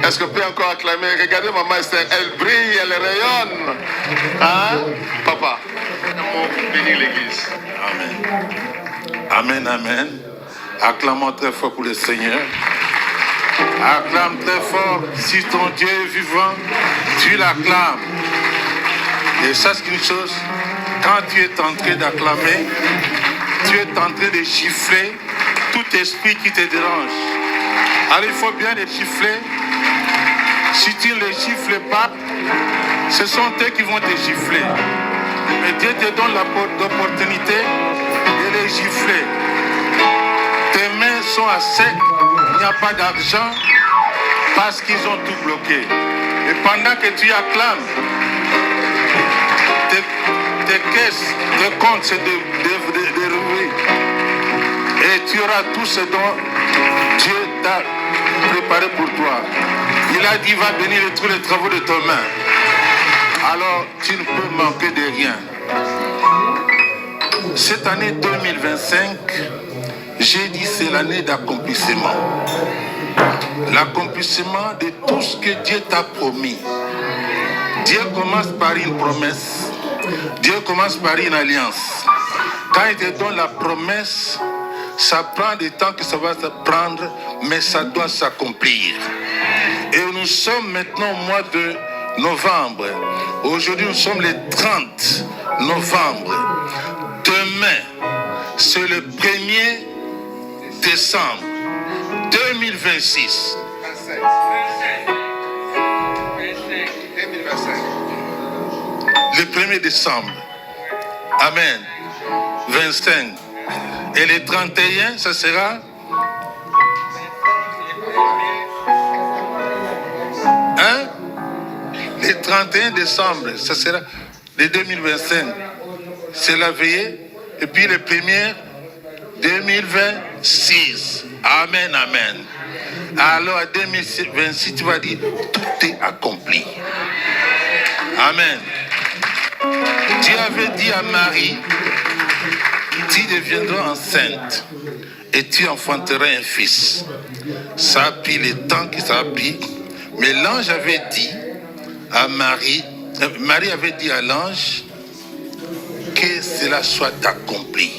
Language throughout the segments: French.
Est-ce que vous pouvez encore acclamer? Regardez maman Esther, elle brille, elle rayonne. Hein? Papa, bénis l'église. Amen. Amen, amen. Acclamons très fort pour le Seigneur. Acclame très fort. Si ton Dieu est vivant, tu l'acclames. Et sache qu'une chose, quand tu es en train d'acclamer, tu es en train de gifler tout esprit qui te dérange. Alors il faut bien les gifler. Si tu ne les gifles pas, ce sont eux qui vont te gifler. Mais Dieu te donne l'opportunité de les gifler. Tes mains sont à sec, il n'y a pas d'argent parce qu'ils ont tout bloqué. Et pendant que tu acclames, tes caisses, tes comptes se dérouler. Et tu auras tout ce dont Dieu t'a préparé pour toi. Il a dit, va bénir tous les travaux de tes mains. Alors, tu ne peux manquer de rien. Cette année 2025, j'ai dit c'est l'année d'accomplissement. L'accomplissement de tout ce que Dieu t'a promis. Dieu commence par une promesse. Dieu commence par une alliance. Quand il te donne la promesse, ça prend du temps que ça va se prendre, mais ça doit s'accomplir. Et nous sommes maintenant au mois de novembre. Aujourd'hui, nous sommes le 30 novembre. Demain, c'est le 1er décembre 2026. 2025. Le 1er décembre. Amen. 25. Et le 31, ça sera le 31 décembre, ça sera le 2025. C'est la veillée. Et puis le 1er 2026. Amen, amen. Alors à 2026, tu vas dire, tout est accompli. Amen. Dieu avait dit à Marie, tu deviendras enceinte et tu enfanteras un fils. Ça a pris le temps que ça a pris. Mais l'ange avait dit à Marie, Marie avait dit à l'ange que cela soit accompli.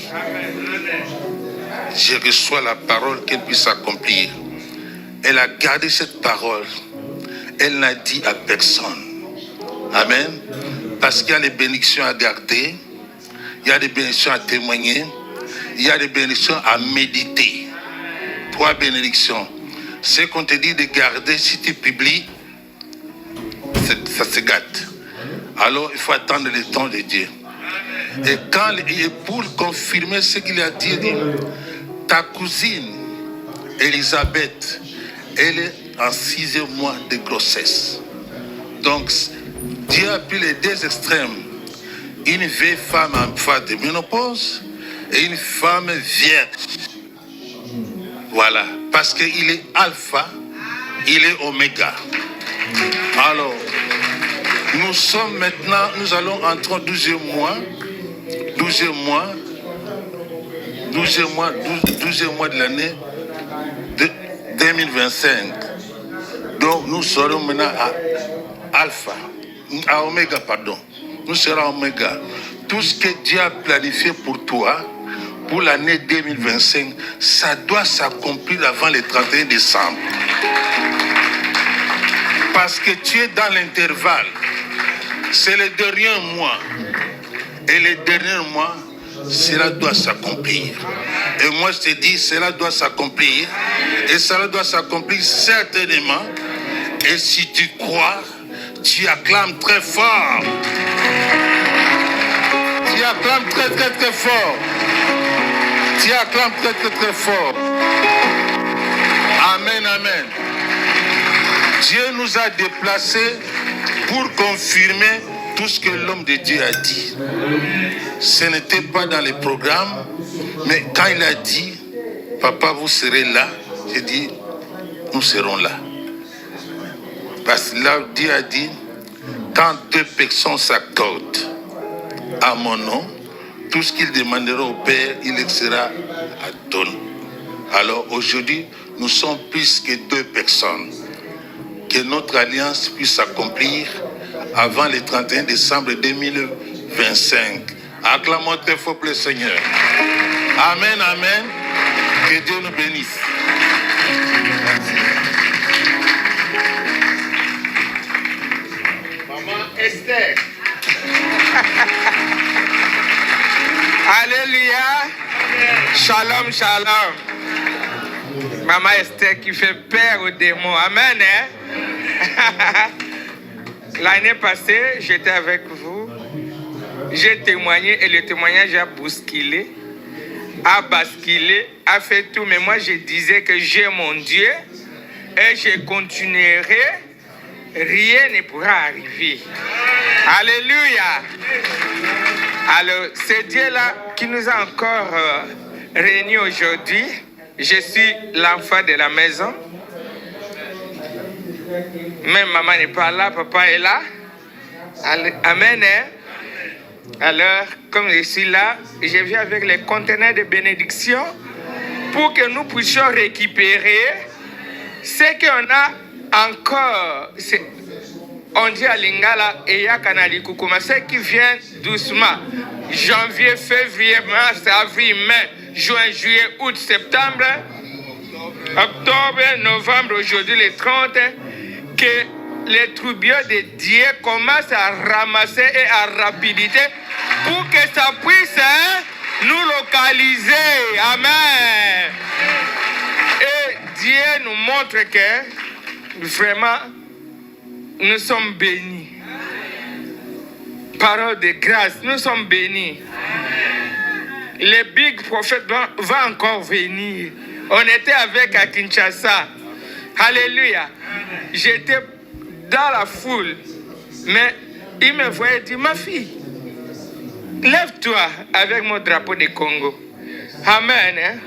Je reçois la parole qu'elle puisse s'accomplir. Elle a gardé cette parole. Elle n'a dit à personne. Amen. Parce qu'il y a des bénédictions à garder, il y a des bénédictions à témoigner, il y a des bénédictions à méditer. 3 bénédictions. Ce qu'on te dit de garder, si tu publies, ça se gâte. Alors il faut attendre le temps de Dieu. Et pour confirmer ce qu'il a dit, ta cousine Elisabeth, elle est en 6e mois de grossesse. Donc Dieu a pris les 2 extrêmes. Une vieille femme en phase de ménopause et une femme vierge. Voilà. Parce qu'il est alpha, il est oméga. Alors, nous sommes maintenant, nous allons entrer au 12e mois. 12e mois de l'année 2025. Donc, nous serons maintenant à alpha. À oméga, pardon. Nous serons à oméga. Tout ce que Dieu a planifié pour toi, pour l'année 2025, ça doit s'accomplir avant le 31 décembre. Parce que tu es dans l'intervalle. C'est le dernier mois. Et le dernier mois, cela doit s'accomplir. Et moi, je te dis, cela doit s'accomplir. Et cela doit s'accomplir certainement. Et si tu crois, tu acclames très fort. Tu acclames très, très, très fort. Tu acclames très, très, très fort. Amen, amen. Dieu nous a déplacés pour confirmer tout ce que l'homme de Dieu a dit. Ce n'était pas dans les programmes, mais quand il a dit, papa, vous serez là, j'ai dit, nous serons là. Parce que là, Dieu a dit, quand 2 personnes s'accordent à mon nom, tout ce qu'il demandera au Père, il le sera à donner. Alors aujourd'hui, nous sommes plus que 2 personnes. que notre alliance puisse s'accomplir avant le 31 décembre 2025. Acclamons très fort le Seigneur. Amen, amen. Que Dieu nous bénisse. Maman Esther. Alléluia. Shalom, shalom. Maman Esther qui fait peur aux démons. Amen. Hein? L'année passée, j'étais avec vous. J'ai témoigné et le témoignage a bousculé, a basculé, a fait tout. Mais moi, je disais que j'ai mon Dieu et je continuerai. Rien ne pourra arriver. Alléluia. Alors, c'est Dieu-là qui nous a encore réunis aujourd'hui. Je suis l'enfant de la maison. Même maman n'est pas là, papa est là. Amen. Alors, comme je suis là, je viens avec les conteneurs de bénédiction pour que nous puissions récupérer ce qu'on a encore. On dit à Lingala et Yakanali Kukuma, ce qui vient doucement. Janvier, février, mars, avril, mai, juin, juillet, août, septembre, octobre, novembre, aujourd'hui le 30, que les troupiaux de Dieu commencent à ramasser et à rapidité pour que ça puisse nous localiser. Amen. Et Dieu nous montre que vraiment nous sommes bénis. Parole de grâce, nous sommes bénis. Les big prophètes vont encore venir. On était avec à Kinshasa. Alléluia. J'étais dans la foule. Mais il me voyait dire, ma fille, lève-toi avec mon drapeau de Congo. Amen. Hein?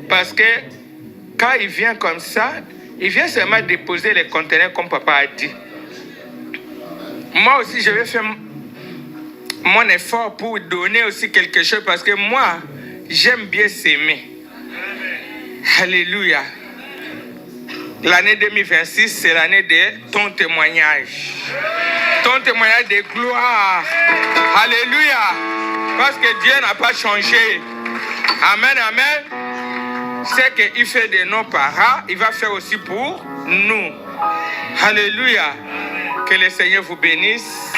Parce que quand il vient comme ça, il vient seulement déposer les conteneurs comme papa a dit. Moi aussi, je vais faire mon effort pour donner aussi quelque chose parce que moi, j'aime bien s'aimer. Alléluia. L'année 2026, c'est l'année de ton témoignage. Ton témoignage de gloire. Alléluia. Parce que Dieu n'a pas changé. Amen, amen. C'est qu'il fait de nos parents, il va faire aussi pour nous. Alléluia. Que le Seigneur vous bénisse.